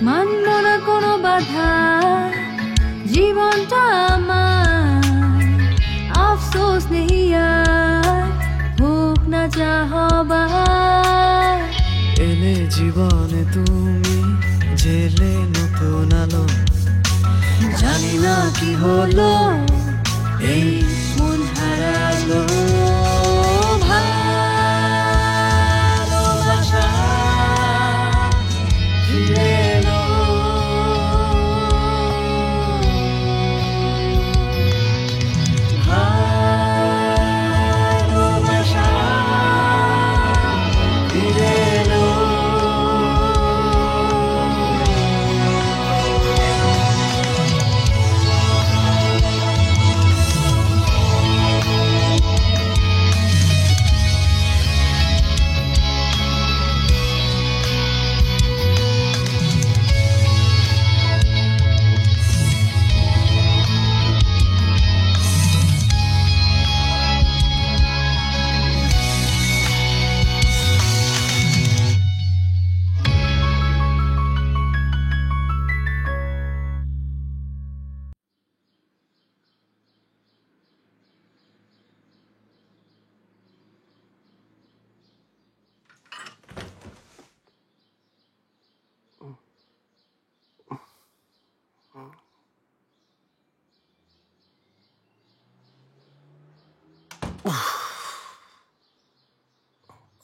মানব না কোনো বাধা, জীবনটা আমার আফসোস নেই আর, হোক না যা হবার। এলে জীবনে তুমি, জেলে নতুন আলো, জানি না কি হলো, এই মন হারালো ভালোবাসা ফিরে এলো। ভালোবাসা ফিরে এলো।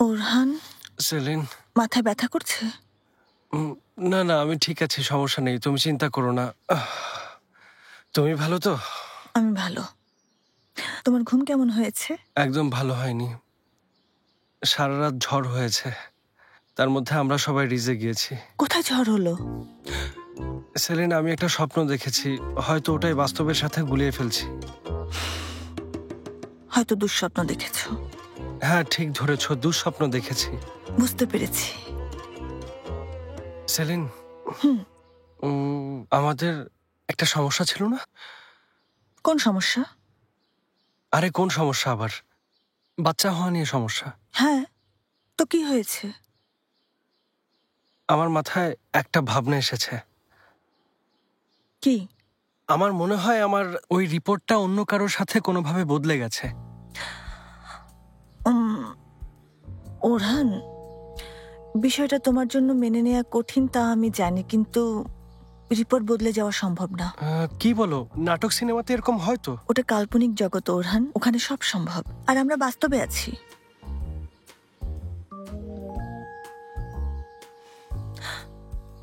ওরহান, সেলিন, মাথায় ব্যথা করছে? না না, আমি ঠিক আছি, সমস্যা নেই, তুমি চিন্তা করো না। তুমি ভালো তো? আমি ভালো। তোমার ঘুম কেমন হয়েছে? একদম ভালো হয়নি, সারা রাত ঝড় হয়েছে, তার মধ্যে আমরা সবাই রিজে গিয়েছি। কোথায় ঝড় হলো? সেলিন, আমি একটা স্বপ্ন দেখেছি, হয়তো ওটাই বাস্তবের সাথে গুলিয়ে ফেলছি। হয়তো দুঃস্বপ্ন দেখেছো। হ্যাঁ, ঠিক ধরেছ, দুঃস্বপ্ন দেখেছি। বুঝতে পেরেছি। সেলিন, আমাদের একটা সমস্যা ছিল না? কোন সমস্যা? আরে কোন সমস্যা আবার? বাচ্চা হওয়া নিয়ে সমস্যা। হ্যাঁ, তো কি হয়েছে? আমার মাথায় একটা ভাবনা এসেছে। কি? আমার মনে হয় আমার ওই রিপোর্টটা অন্য কারোর সাথে কোনোভাবে বদলে গেছে। ওরহান, বিষয়টা তোমার জন্য মেনে নেওয়া কঠিন তা আমি জানি, কিন্তু রিপোর্ট বদলে যাওয়া সম্ভব না। কি বলো? নাটক সিনেমাতে এরকম হয় তো? ওটা কাল্পনিক জগৎ ওরহান, ওখানে সব সম্ভব, আর আমরা বাস্তবে আছি।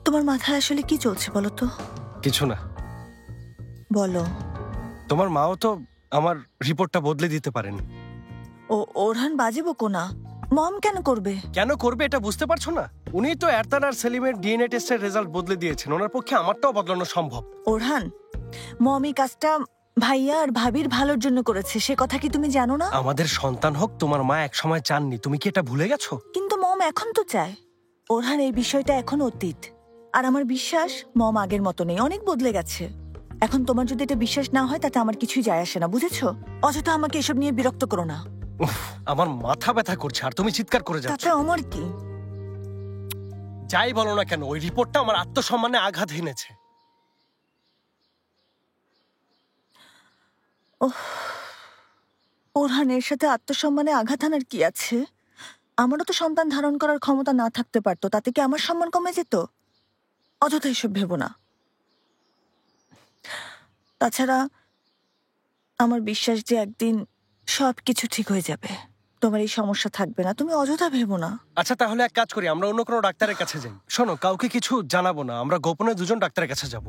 তোমার মাথায় আসলে কি চলছে বলো তো? কিছু না। বলো। তোমার মাও তো আমার রিপোর্টটা বদলে দিতে পারেন। ওরহান বাজে বকো না। মম কেন করবে? কেন করবে এটা বুঝতে পারছো না? উনি তো এরতান আর সেলিমের ডিএনএ টেস্টের রেজাল্ট বদলে দিয়েছেন, ওনার পক্ষে আমারটাও বদলানো সম্ভব। ওরহান, মম এই কাজটা ভাইয়া আর ভাবির ভালোর জন্য করেছে, সে কথা কি তুমি জানো না? আমাদের সন্তান হোক তোমার মা একসময় চাননি, তুমি কি এটা ভুলে গেছো? কিন্তু মম এখন তো চায়। ওরহান, এই বিষয়টা এখন অতীত, আর আমার বিশ্বাস মম আগের মতো নেই, অনেক বদলে গেছে। এখন তোমার যদি এটা বিশ্বাস না হয় তাতে আমার কিছুই যায় আসে না, বুঝেছো? অযথা আমাকে এসব নিয়ে বিরক্ত করো না। আমার মাথা ব্যথা করছে আর তুমি চিৎকার করে যাচ্ছ। তাতে আমার কি? যাই বলো না কেন, ওই রিপোর্টটা আমার আত্মসম্মানে আঘাত হেনেছে। ওরহান, এর সাথে আত্মসম্মানে আঘাত আনার কি আছে? আমারও তো সন্তান ধারণ করার ক্ষমতা না থাকতে পারতো, তাতে কি আমার সম্মান কমে যেত? অযথা এসব ভেবো না। তাছাড়া আমার বিশ্বাস যে একদিন সবকিছু ঠিক হয়ে যাবে, তোমার এই সমস্যা থাকবে না, তুমি অযথা ভেবো না। আচ্ছা, তাহলে এক কাজ করি, আমরা অন্য কোনো ডাক্তারের কাছে যাই। শোনো, কাউকে কিছু জানাবো না, আমরা গোপনে দুজন ডাক্তারের কাছে যাব,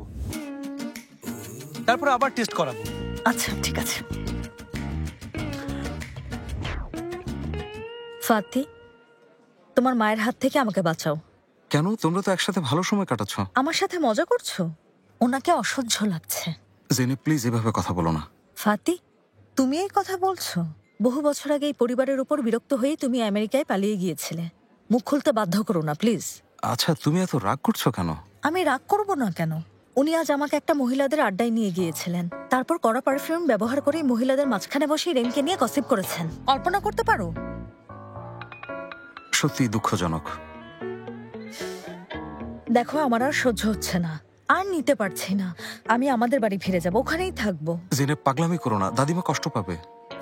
তারপর আবার টেস্ট করাবো। আচ্ছা, ঠিক আছে। ফাতি, তোমার মায়ের হাত থেকে আমাকে বাঁচাও। কেন? তোমরা তো একসাথে ভালো সময় কাটাচ্ছ। আমার সাথে মজা করছো? ওনাকে অসহ্য লাগছে। জেনে, প্লিজ এভাবে কথা বলো না। ফাতি, তুমি এই কথা বলছো? বহু বছর আগে এই পরিবারের উপর বিরক্ত হয়ে তুমি আমেরিকায় পালিয়ে গিয়েছিলে। মুখ খুলতে বাধ্য করো না প্লিজ। আচ্ছা, তুমি এত রাগ করছো কেন? আমি রাগ করবো না কেন? উনি আজ আমাকে একটা মহিলাদের আড্ডায় নিয়ে গিয়েছিলেন, তারপর কড়া পারফিউম ব্যবহার করে মহিলাদের মাঝখানে বসে রেনকে নিয়ে গসিপ করেছেন। কল্পনা করতে পারো? সত্যি দুঃখজনক। দেখো আমার আর সহ্য হচ্ছে না, আর নিতে পারছি না। আমি আমাদের বাড়ি ফিরে যাব, ওখানেই থাকবো। জেনেব পাগলামি করো না, দাদিমা কষ্ট পাবে।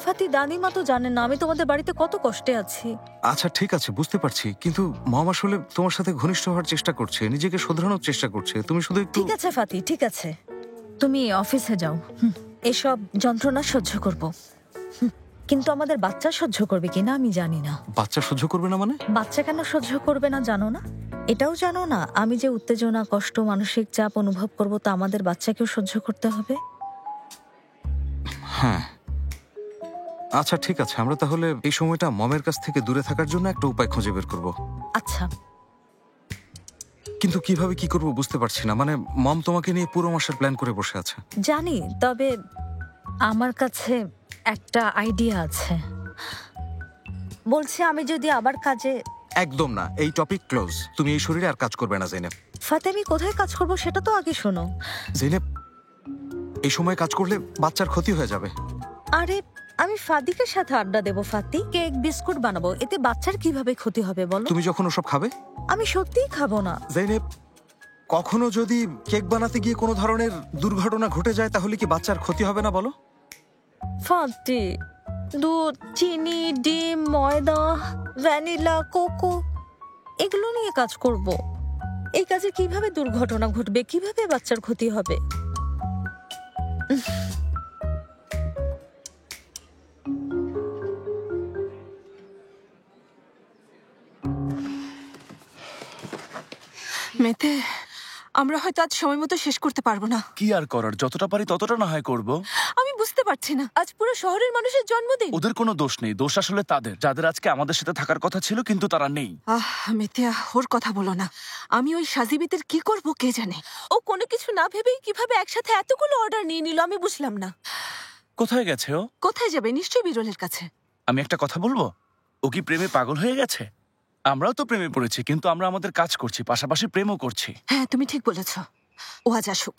ফাতি, দাদিমা তো জানেন না আমি তোমাদের বাড়িতে কত কষ্টে আছি। আচ্ছা ঠিক আছে, বুঝতে পারছি, কিন্তু মম আসলে তোমার সাথে ঘনিষ্ঠ হওয়ার চেষ্টা করছে, নিজেকে শোধরানোর চেষ্টা করছে। তুমি শুধু একটু। ঠিক আছে ফাতি, ঠিক আছে, তুমি অফিসে যাও। এসব যন্ত্রণা সহ্য করব, কিন্তু আমাদের বাচ্চা সহ্য করবে কিনা আমি জানি না। বাচ্চা সহ্য করবে না মানে? বাচ্চা কেন সহ্য করবে না জানো না? এটাও জানো না আমি যে উত্তেজনা, কষ্ট, মানসিক চাপ অনুভব করব তা আমাদের বাচ্চাকেও সহ্য করতে হবে? হ্যাঁ আচ্ছা ঠিক আছে, আমরা তাহলে এই সময়টা মমের কাছ থেকে দূরে থাকার জন্য একটা উপায় খুঁজে বের করব। আচ্ছা, কিন্তু কিভাবে কি করব বুঝতে পারছি না। মানে মম তোমাকে নিয়ে পুরো মাসের প্ল্যান করে বসে আছে। জানি, তবে আমার কাছে একটা আইডিয়া আছে। বলছি আমি যদি আবার কাজে। একদম না, এই টপিক ক্লোজ। তুমি এই শরীরে আর কাজ করবে না জেনেব। ফাতে, আমি কোথায় কাজ করব সেটা তো আগে শোনো। জেনেব, এই সময় কাজ করলে বাচ্চার ক্ষতি হয়ে যাবে। আরে আমি ফাদিকের সাথে আড্ডা দেবো ফাতি, কেক বিস্কুট বানাবো, এতে বাচ্চার কিভাবে ক্ষতি হবে বলো? তুমি যখন ওসব খাবে। আমি সত্যিই খাবো না। জেনেব, কখনো যদি কেক বানাতে গিয়ে কোনো ধরনের দুর্ঘটনা ঘটে যায় তাহলে কি বাচ্চার ক্ষতি হবে না বলো? ফাতি, দুধ, চিনি, ডিম, ময়দা, ভ্যানিলা, কোকো এগুলো নিয়ে কাজ করব। এই কাজে কিভাবে দুর্ঘটনা ঘটবে, কিভাবে বাচ্চার ক্ষতি হবে? মেতে, আমরা হয়তো আজ সময় মতো শেষ করতে পারবো না। কি আর করার, যতটা পারি ততটা না হয় করব। আমি বুঝতে পারছি না, আজ পুরো শহরের মানুষের জন্মদিন। ওদের কোনো দোষ নেই, দোষ আসলে তাদের, যাদের আজকে আমাদের সাথে থাকার কথা ছিল কিন্তু তারা নেই। মেতিয়া, ওর কথা বলো না। আমি ওই সাজিবিতের কি করব কে জানে। ও কোনো কিছু না ভেবেই কিভাবে একসাথে এতগুলো অর্ডার নিয়ে নিল আমি বুঝলাম না। কোথায় গেছে ও? কোথায় যাবে? নিশ্চয়ই বিরলের কাছে। আমি একটা কথা বলবো, ও কি প্রেমে পাগল হয়ে গেছে? আমরাও তো প্রেমে পড়েছি, কিন্তু আমরা আমাদের কাজ করছি, পাশাপাশি প্রেমও করছি। হ্যাঁ, তুমি ঠিক বলেছ। ও আজ আসুক,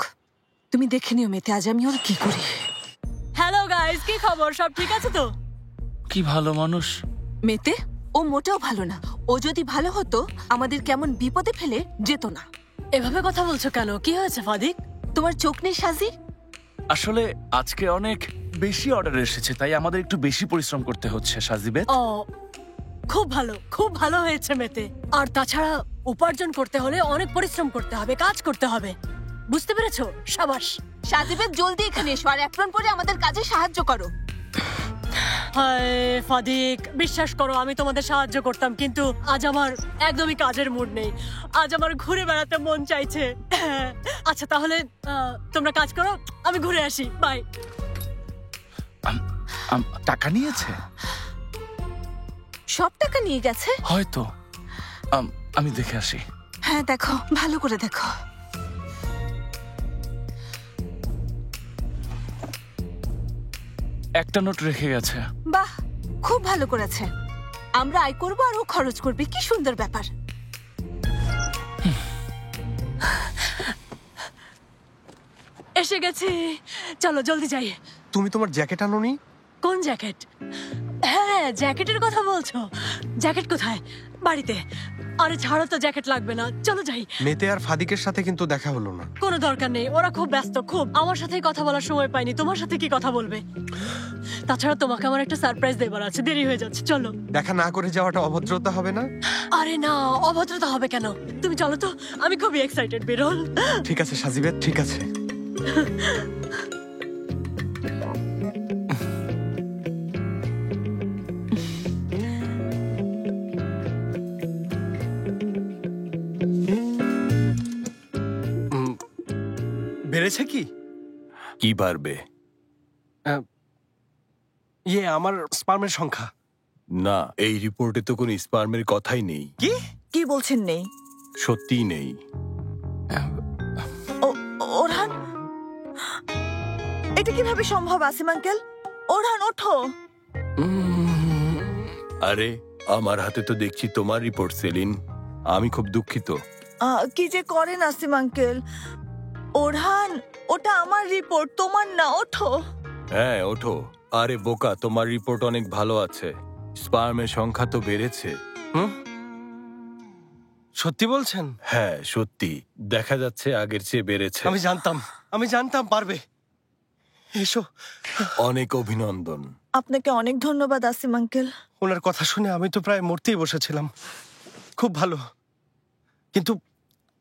তুমি দেখে নিও মেতে আজ আমি ওর কি করি। হ্যালো গাইস, কি খবর? সব ঠিক আছে তো? কি ভালো মানুষ। মেতে, ও মোটেও ভালো না। ও যদি ভালো হতো আমাদের কেমন বিপদে ফেলে যেত না। এভাবে কথা বলছো কেন? কি হয়েছে ফাদিক? তোমার চোখ নেই সাজি? আসলে আজকে অনেক বেশি অর্ডার এসেছে, তাই আমাদের একটু বেশি পরিশ্রম করতে হচ্ছে সাজিবে। ও খুব ভালো, খুব ভালো হয়েছে মেতে। আর তাছাড়া উপার্জন করতে হলে অনেক পরিশ্রম করতে হবে, কাজ করতে হবে, বুঝতে পেরেছো? সাবাস। সাজিবেদ, জলদি এখানে এসো আর অ্যাপ্রন পরে আমাদের কাজে সাহায্য করো। হায় ফাদিক, বিশ্বাস করো আমি তোমাদের সাহায্য করতাম, কিন্তু আজ আমার একদমই কাজের মুড নেই। আজ আমার ঘুরে বেড়াতে মন চাইছে। আচ্ছা তাহলে তোমরা কাজ করো, আমি ঘুরে আসি, বাই। টাকা নিয়েছে? সব টাকা নিয়ে গেছে হয়তো। আমি দেখে আসি। হ্যাঁ দেখো, ভালো করে দেখো। একটা নোট রেখে গেছে। বাহ, খুব ভালো করেছে। আমরা আয় করবো আর ও খরচ করবে, কি সুন্দর ব্যাপার। এসে গেছি, চলো জলদি যাই। তুমি তোমার জ্যাকেট আনোনি? কোন জ্যাকেট? হ্যাঁ, জ্যাকেটের কথা বলছো। জ্যাকেট কোথায়? বাড়িতে। আরে ছাড়ো তো, জ্যাকেট লাগবে না, চলো যাই। মেতে আর ফাদিকের সাথে কিন্তু দেখা হলো না। কোনো দরকার নেই, ওরা খুব ব্যস্ত, খুব। আমার সাথে কথা বলার সময় পাইনি, তোমার সাথে কি কথা বলবে? তাছাড়া তোমাকে আমার একটা সারপ্রাইজ দেবার আছে, দেরি হয়ে যাচ্ছে, চলো। দেখা না করে যাওয়াটা অভদ্রতা হবে না? আরে না, অভদ্রতা হবে কেন? তুমি চলো তো, আমি খুবই এক্সাইটেড বিরল। ঠিক আছে সাজিবেদ, ঠিক আছে। বেড়েছে কি? কি বাড়বে? আমার স্পার্মের সংখ্যা। না, এই রিপোর্টে তো কোনো স্পার্মের কথাই নেই। কি কি বলছেন নেই? সত্যিই নেই। ওরহান, এটা কিভাবে সম্ভব? আসিম আঙ্কেল, ওরহান ওঠো। আরে আমার হাতে তো দেখছি তোমার রিপোর্ট সেলিন। আমি খুব দুঃখিত। কি যে করেন আসিম আঙ্কেল। ওরহান, ওটা আমার রিপোর্ট, তোমার না, ওঠো। হ্যাঁ ওঠো। আরে বোকা, তোমার রিপোর্ট অনেক ভালো আছে। স্পার্মের সংখ্যা তো বেড়েছে। সত্যি বলছেন? হ্যাঁ সত্যি, দেখা যাচ্ছে আগের চেয়ে বেড়েছে। আমি জানতাম পারবে। এসো। অনেক অভিনন্দন। আপনাকে অনেক ধন্যবাদ আসিম আঙ্কেল। ওনার কথা শুনে আমি তো প্রায় মরতেই বসেছিলাম। খুব ভালো, কিন্তু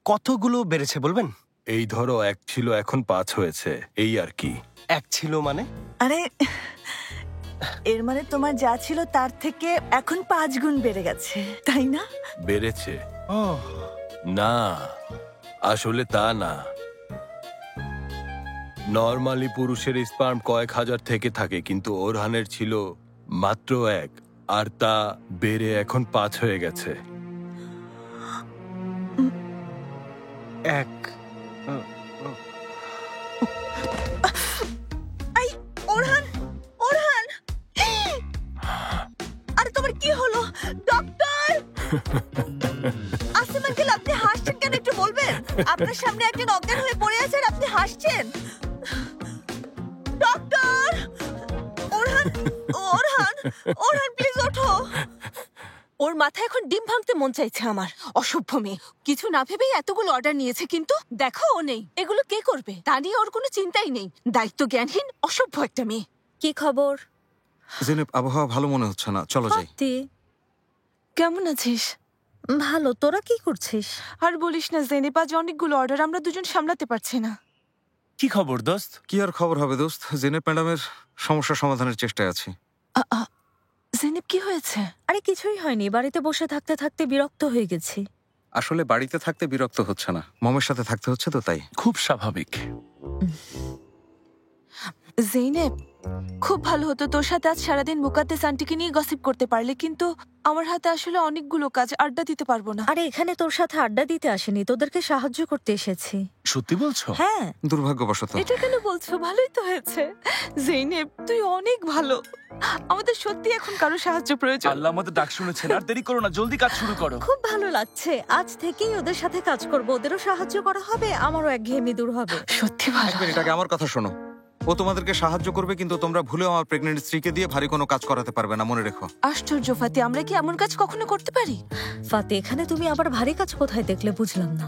কতগুলো বেড়েছে বলবেন? এই ধরো 1 ছিল, এখন 5 হয়েছে, এই আর কি। 1 ছিল মানে? আরে এর মানে তোমার যা ছিল তার থেকে এখন 5 গুণ বেড়ে গেছে, তাই না? বেড়েছে ও না, আসলে তা না। নরমালি পুরুষের স্পার্ম কয়েক হাজার থেকে থাকে, কিন্তু ওরহানের ছিল মাত্র 1, আর তা বেড়ে এখন 5 হয়ে গেছে। 1। ওরহান, ওরহান, আরে তোমার কি হলো ডক্টর? আসিম আঙ্কেল, আপনি হাসছেন কেন একটু বলবেন? আপনার সামনে একজন অজ্ঞান হয়ে পড়ে আছে আর আপনি হাসছেন। Doctor! Orhan, Orhan, Orhan please ওঠো। ওর মাথায় এখন ডিম ভাঙতে মন চাইছে আমার। অসভ্য মেয়ে, কিছু না ভেবেই এতগুলো অর্ডার নিয়েছে, কিন্তু দেখো ও নেই। এগুলো কে করবে তা নিয়ে ওর কোনো চিন্তাই নেই। দায়িত্ব জ্ঞানহীন অসভ্য একটা মেয়ে। কি খবর? জেনেব, আবহাওয়া ভালো মনে হচ্ছে না, চলো যাই। ফাতি, কেমন আছিস? ভালো। তোরা কি করছিস? আর বলিস না জেনেব, আজ অনেকগুলো অর্ডার, আমরা দুজন সামলাতে পারছি না। কি খবর দোস্ত? কি আর খবর হবে দোস্ত, জেনেব ম্যাডামের সমস্যা সমাধানের চেষ্টায় আছি। জেনেব কি হয়েছে? আরে কিছুই হয়নি, বাড়িতে বসে থাকতে থাকতে বিরক্ত হয়ে গেছি। আসলে বাড়িতে থাকতে বিরক্ত হচ্ছে না, মমের সাথে থাকতে হচ্ছে তো তাই। খুব স্বাভাবিক। জেনেব, খুব ভালো হতো তোর সাথে আজ সারাদিন মুকাদ্দেস আন্টিকে নিয়ে গসিপ করতে পারলে, কিন্তু আমার হাতে আসলে অনেকগুলো কাজ, আড্ডা দিতে পারবো না। আরে এখানে তোর সাথে আড্ডা দিতে আসেনি, তোদেরকে সাহায্য করতে এসেছি। সত্যি বলছো? হ্যাঁ। দুর্ভাগ্যবশত। এটা কেন বলছো? ভালোই তো হয়েছে। জেনেব, তুই অনেক ভালো। আমাদের সত্যি এখন কারো সাহায্য প্রয়োজন। আল্লাহ আমাদের ডাক শুনেছেন। আর দেরি করো না, জলদি কাজ শুরু করো। খুব ভালো লাগছে, আজ থেকেই ওদের সাথে কাজ করব। ওদেরও সাহায্য করা হবে, আমারও একঘেয়েমি দূর হবে। সত্যি ভালো। 1 মিনিট আগে আমার কথা শোনো। ও তোমাদেরকে সাহায্য করবে, কিন্তু তোমরা ভুলেও আমার প্রেগনেন্ট স্ত্রীকে দিয়ে ভারী কোনো কাজ করাতে পারবে না, মনে রেখো। আশ্চর্য ফাতি, আমরা কি এমন কাজ কখনো করতে পারি? ফাতে, এখানে তুমি আবার ভারী কাজ কোথায় দেখলে বুঝলাম না।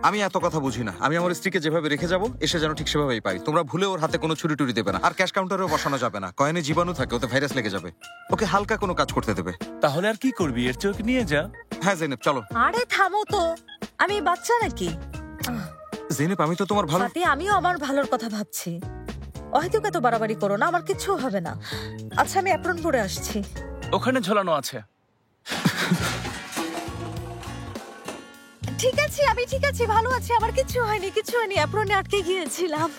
আমি এত কথা বুঝি না, আমি আমার স্ত্রীকে যেভাবে রেখে যাবো এসে যেন ঠিক সেভাবেই পাই। তোমরা ভুলে ওর হাতে কোনো ছুরি টুরি দেবে না, আর ক্যাশ কাউন্টারেও বসানো যাবে না। কয়েনে জীবাণু থাকে, ওতে ভাইরাস লেগে যাবে। ওকে হালকা কোনো কাজ করতে দেবে। তাহলে আর কি করবি? এর চোখ নিয়ে যা। হ্যাঁ জেনেব, চলো। আরে থামো তো, আমি বাচ্চা নাকি? জেনেব, আমি তো তোমার ভালো। ফাতে, আমিও আমার ভালোর কথা ভাবছি। অহেতুক এত বাড়াবাড়ি করো না, আমার কিচ্ছু হবে না। আচ্ছা, আমি অ্যাপ্রন পরে আসছি। ওখানে ঝোলানো আছে। ঠিক আছে, আমি ঠিক আছি, ভালো আছি, আমার কিচ্ছু হয়নি, কিচ্ছু হয়নি। অ্যাপ্রনে আটকে গিয়েছিলাম।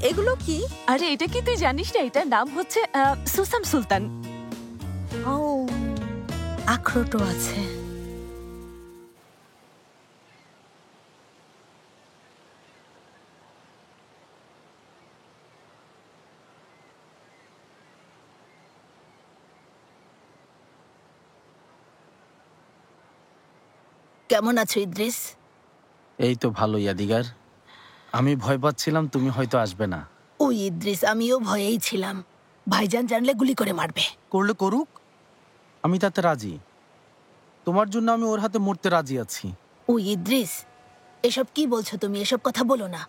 এগুলো কি? আরে এটা কি তুই জানিস না? এটার নাম হচ্ছে সুসাম সুলতান। ও, আখরোটও আছে। কেমন আছো ইদ্রিস? এই তো ভালো ইয়াদিগার। আমি ভয় পাচ্ছিলাম তুমি হয়তো আসবে না। ও ইদ্রিস, আমিও ভয়েই ছিলাম। ভাইজান জানলে গুলি করে মারবে। করলে করুক, আমি তাতে রাজি। তোমার জন্য আমি ওর হাতে মরতে রাজি আছি। ও ইদ্রিস, এসব কি বলছো তুমি? এসব কথা বলো না।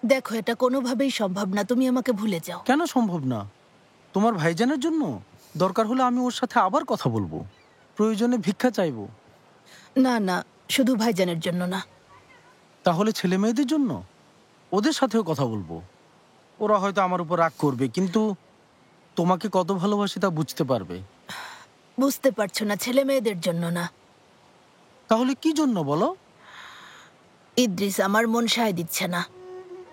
দেখো, এটা কোনোভাবেই সম্ভব না। তুমি আমাকে ভুলে যাও। কেন সম্ভব না? তোমার ভাইজানের জন্য দরকার হলে আমি ওর সাথে আবার কথা বলবো, প্রয়োজনে ভিক্ষা চাইবো। না না, শুধু ভাইজানের জন্য না। তাহলে ছেলে মেয়েদের জন্য ওদের সাথেও কথা বলবো। ওরা হয়তো আমার উপর রাগ করবে, কিন্তু তোমাকে কত ভালোবাসি তা বুঝতে পারবে। বুঝতে পারছো না? ছেলে মেয়েদের জন্য না। তাহলে কি জন্য বলো? ইদ্রিস, আমার মন সায় দিচ্ছে না।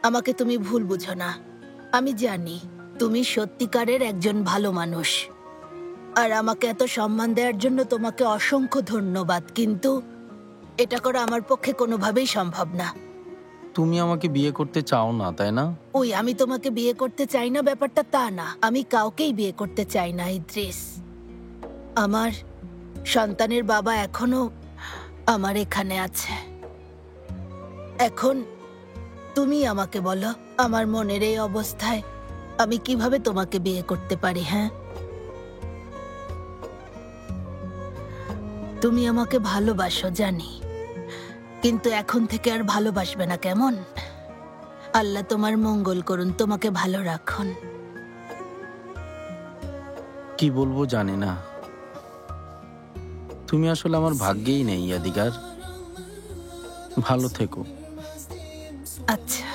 আমাকে তুমি ভুল বুঝো না। আমি জানি তুমি সত্যিকারের একজন ভালো মানুষ, আর আমাকে এত সম্মান দেওয়ার জন্য তোমাকে অসংখ্য ধন্যবাদ, কিন্তু এটা করা আমার পক্ষে কোনোভাবেই সম্ভব না। তুমি আমাকে বিয়ে করতে চাও না, তাই না? ওই, আমি তোমাকে বিয়ে করতে চাই না ব্যাপারটা তা না। আমি কাউকেই বিয়ে করতে চাই না ইদ্রিস। আমার সন্তানের বাবা এখনো আমার এখানে আছে। এখন তুমি আমাকে বলো, আমার মনের এই অবস্থায় আমি কিভাবে তোমাকে বিয়ে করতে পারি? হ্যাঁ, তুমি আমাকে ভালোবাসো জানি, কিন্তু এখন থেকে আর ভালোবাসবে না, কেমন? আল্লাহ তোমার মঙ্গল করুন, তোমাকে ভালো রাখুন। কি বলবো জানি না। তুমি আসলে আমার ভাগ্যেই নেই ইয়াদিগার। ভালো থেকো। আচ্ছা।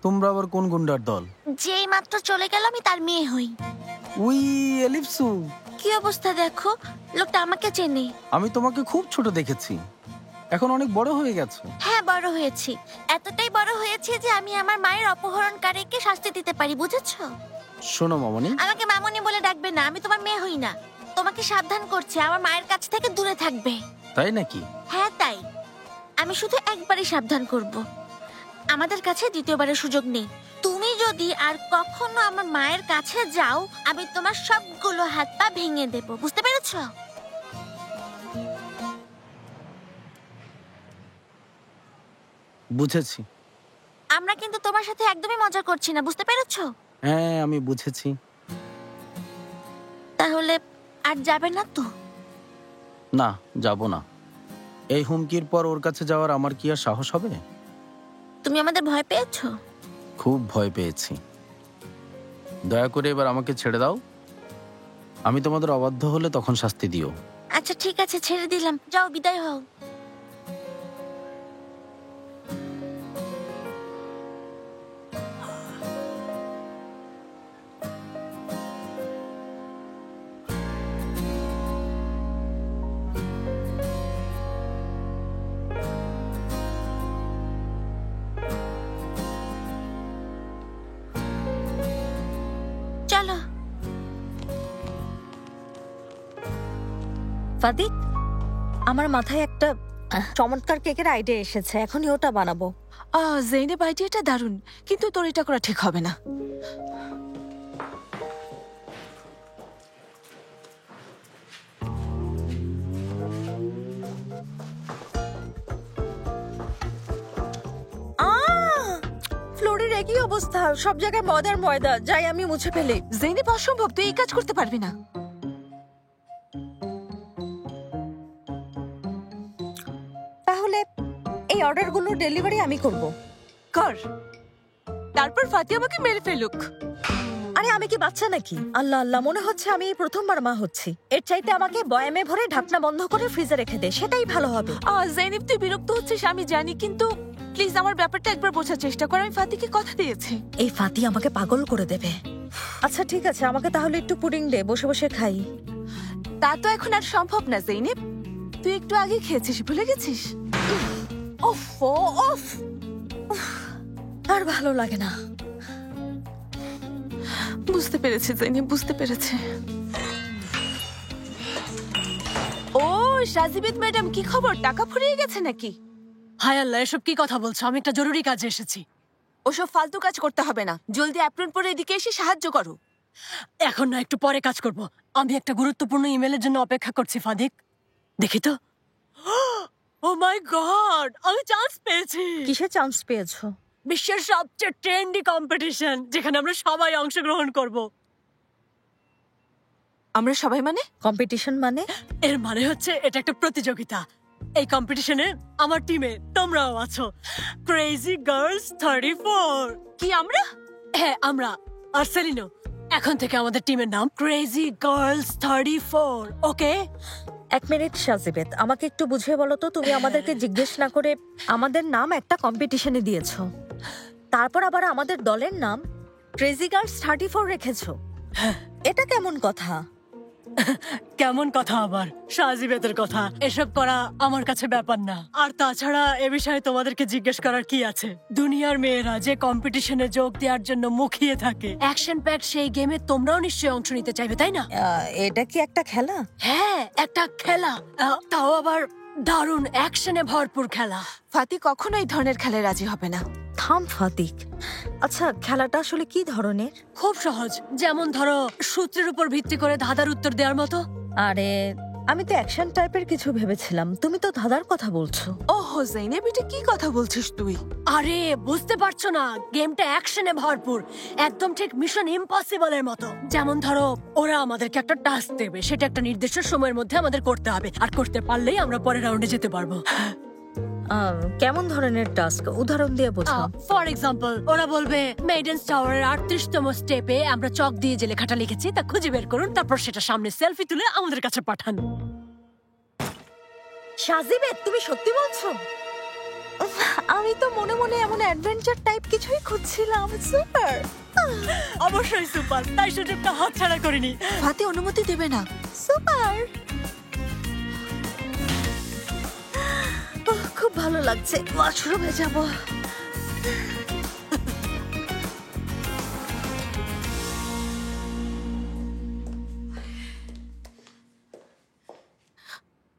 তোমরা আবার কোন গুন্ডার দল? যেই মাত্র চলে গেল আমি তার মেয়ে হই। উই এলিফসু, কি অবস্থা দেখো, লোকটা আমাকে চেনে। আমি তোমাকে খুব ছোট দেখেছি, এখন অনেক বড় হয়ে গেছো। হ্যাঁ, বড় হয়েছি, এতটাই বড় হয়েছে যে আমি আমার মায়ের অপহরণকারীকে শাস্তি দিতে পারি, বুঝেছো? শোনো মামনি, আমাকে মামনি বলে ডাকবে না, আমি তোমার মেয়ে হই না। তোমাকে সাবধান করছি, আমার মায়ের কাছ থেকে দূরে থাকবে। তাই নাকি? হ্যাঁ তাই। আমি শুধু একবারই সাবধান করব, আমাদের কাছে দ্বিতীয়বারের সুযোগ নেই। তুমি যদি আর কখনো আমার মায়ের কাছে যাও, আমি তোমার সবগুলো হাত পা ভেঙে দেব, বুঝতে পেরেছো? বুঝেছি। আমরা কিন্তু তোমার সাথে একদমই মজা করছি না, বুঝতে পেরেছো? হ্যাঁ, আমি বুঝেছি। তাহলে আর যাবে না তো? না, যাব না। এই হুমকির পর ওর কাছে যাওয়ার আমার কি আর সাহস হবে? তুমি আমাদের ভয় পেয়েছো? খুব ভয় পেয়েছি। দয়া করে এবার আমাকে ছেড়ে দাও। আমি তোমাদের অবাধ্য হলে তখন শাস্তি দিও। আচ্ছা ঠিক আছে, ছেড়ে দিলাম, যাও বিদায় হও। চলো। ফাদিক, আমার মাথায় একটা চমৎকার কেকের আইডিয়া এসেছে, এখনই ওটা বানাবো। জেনেব, আইডিয়াটা দারুণ, কিন্তু তোর এটা করা ঠিক হবে না। ফ্লোরের একই অবস্থা, সব জায়গায় ময়দার ময়দা, যাই আমি মুছে ফেলি। জেনেব, অসম্ভব, তুই এই কাজ করতে পারবি না। তাহলে এই অর্ডারগুলো ডেলিভারি আমি করব। কর, তারপর ফাতি আমাকে মেরে ফেলুক। আরে আমি কি বাচ্চা নাকি? আল্লাহ আল্লাহ, মনে হচ্ছে আমি এই প্রথমবার মা হচ্ছি। এর চাইতে আমাকে বয়ামে ভরে ঢাকনা বন্ধ করে ফ্রিজে রেখে দে, সেটাই ভালো হবে। জেনেব, তুই বিরক্ত হচ্ছিস আমি জানি, কিন্তু প্লিজ আমার ব্যাপারটা একবার বোঝার চেষ্টা কর। আমি ফাতিকে কথা দিয়েছি। এই ফাতি আমাকে পাগল করে দেবে। আচ্ছা ঠিক আছে, আমাকে তাহলে একটু পুডিং দে, বসে বসে খাই। তা তো এখন আর সম্ভব না জেনেব, তুই একটু আগে খেয়েছিস, ভুলে গেছিস? ওফ ওফ, আর ভালো লাগে না। বুঝতে পেরেছে জেনেব, বুঝতে পেরেছে। ও সাজিবিদ ম্যাডাম, কি খবর? টাকা ফুরিয়ে গেছে নাকি? হায় আল্লাহ, এসব কি কথা বলছো? আমি একটা জরুরি কাজে এসেছি। ওসব ফালতু কাজ করতে হবে না, জলদি অ্যাপ্রন পরে এদিকে এসে সাহায্য করো। এখন না, একটু পরে কাজ করব। আমি একটা গুরুত্বপূর্ণ ইমেলের জন্য অপেক্ষা করছি। ফাদিক, দেখি তো। ও মাই গড, আমি চান্স পেয়েছি। কিসে চান্স পেয়েছো? বিশ্বের সবচেয়ে ট্রেন্ডি কম্পিটিশন, যেখানে আমরা সবাই অংশগ্রহণ করব। আমরা সবাই মানে? কম্পিটিশন মানে? এর মানে হচ্ছে এটা একটা প্রতিযোগিতা। এই কম্পিটিশনে আমার টিমে তোমরাও আছো, ক্রেজি গার্লস 34। কি আমরা? হ্যাঁ আমরা। আর সেলিনো, এখন থেকে আমাদের টিমের নাম ক্রেজি গার্লস 34, ওকে? এক মিনিট সাজিবেদ, আমাকে একটু বুঝিয়ে বলো তো, তুমি আমাদেরকে জিজ্ঞেস না করে আমাদের নাম একটা কম্পিটিশনে দিয়েছো, তারপর আবার আমাদের দলের নাম ক্রেজি গার্লস 34 রেখেছো। এটা কেমন কথা? কেমন কথা আবার? সাজিবেদের কথা। এসব করা আমার কাছে ব্যাপার না। আর তাছাড়া এ বিষয়ে তোমাদেরকে জিজ্ঞেস করার কি আছে? দুনিয়ার মেয়েরা যে কম্পিটিশনে যোগ দেওয়ার জন্য মুখিয়ে থাকে, অ্যাকশন প্যাক সেই গেমে তোমরাও নিশ্চয়ই অংশ নিতে চাইবে, তাই না? এটা কি একটা খেলা? হ্যাঁ, একটা খেলা, তাও আবার দারুণ অ্যাকশনে ভরপুর খেলা। ফাতি কখনো এই ধরনের খেলায় রাজি হবে না। থাম ফাতিক। আচ্ছা, খেলাটা আসলে কি ধরনের? খুব সহজ, যেমন ধরো সূত্রের উপর ভিত্তি করে ধাঁধার উত্তর দেওয়ার মতো। আরে আমি তো অ্যাকশন টাইপের কিছু ভেবেছিলাম, তুমি তো ধাঁধার কথা বলছো। ওহো জাইনেব, এটা কি কথা বলছিস তুই? আরে বুঝতে পারছো না, গেমটা অ্যাকশনে ভরপুর, একদম ঠিক মিশন ইম্পসিবলের মতো। যেমন ধরো ওরা আমাদেরকে একটা টাস্ক দেবে, সেটা একটা নির্দিষ্ট সময়ের মধ্যে আমাদের করতে হবে, আর করতে পারলেই আমরা পরের রাউন্ডে যেতে পারবো। কেমন ধরনের টাস্ক, উদাহরণ দিয়ে বোঝাও। ফর এক্সাম্পল, ওরা বলবে মেইডেন্স টাওয়ারের 38তম স্টেপে আমরা চক দিয়ে যে লেখাটা লিখেছি তা খুঁজে বের করুন, তারপর সেটা সামনে সেলফি তুলে আমাদের কাছে পাঠান। সাজিবে, তুমি সত্যি বলছো? আমি তো মনে মনে এমন অ্যাডভেঞ্চার টাইপ কিছুই খুঁজছিলাম। সুপার, অবশ্যই সুপার, তাই সুযোগটা হাতছাড়া করিনি। ফাতে অনুমতি দেবে না। সুপার, খুব ভালো লাগছে, ওয়াশরুমে যাব।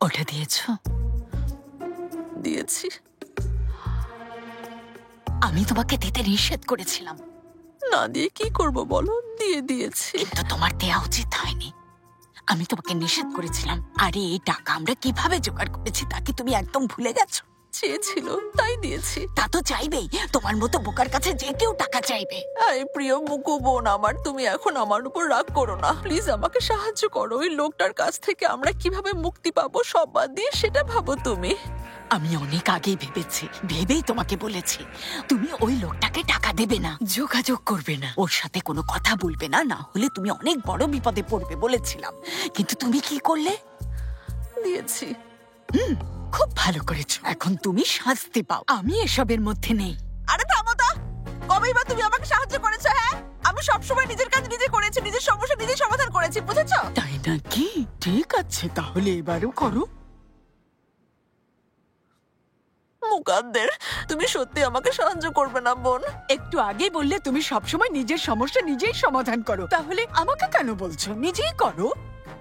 ওটা দিয়েছো? দিয়েছি। আমি তোমাকে দিতে নিষেধ করেছিলাম। না দিয়ে কি করব বলো, দিয়ে দিয়েছি। কিন্তু তোমার দেয়া উচিত হয়নি, আমি তোমাকে নিষেধ করেছিলাম। আরে এই টাকা আমরা কিভাবে জোগাড় করেছি তা কি তুমি একদম ভুলে গেছো? চেয়েছিল তাই দিয়েছি। তা তো চাইবেই, তোমার মতো বোকার কাছে যে কেউ টাকা চাইবে। আরে প্রিয় মুকু বোন আমার, তুমি এখন আমার উপর রাগ করো না প্লিজ, আমাকে সাহায্য করো। ওই লোকটার কাছ থেকে আমরা কিভাবে মুক্তি পাবো সব বাদ দিয়ে সেটা ভাবো তুমি। আমি অনেক আগেই ভেবেছি, ভেবেই তোমাকে বলেছি তুমি ওই লোকটাকে টাকা দেবে না, যোগাযোগ করবে না, ওর সাথে কোনো কথা বলবে না, না হলে তুমি অনেক বড় বিপদে পড়বে বলেছিলাম। কিন্তু তুমি কি করলে? দিয়েছি। খুব ভালো করেছো, এখন তুমি শাস্তি পাও, আমি এসবের মধ্যে নেই। আরে থামো তো, কবেই বা তুমি আমাকে সাহায্য করেছো? হ্যাঁ, আমি সবসময় নিজের কাজ নিজে করেছি, নিজের সমস্যা নিজে সমাধান করেছি, বুঝেছো? তাই নাকি? ঠিক আছে, তাহলে এবারেও করো। মুকাদ্দের, তুমি সত্যি আমাকে সাহায্য করবে না বোন? একটু আগে বললে তুমি সবসময় নিজের সমস্যা নিজেই সমাধান করো, তাহলে আমাকে কেন বলছো নিজেই করো?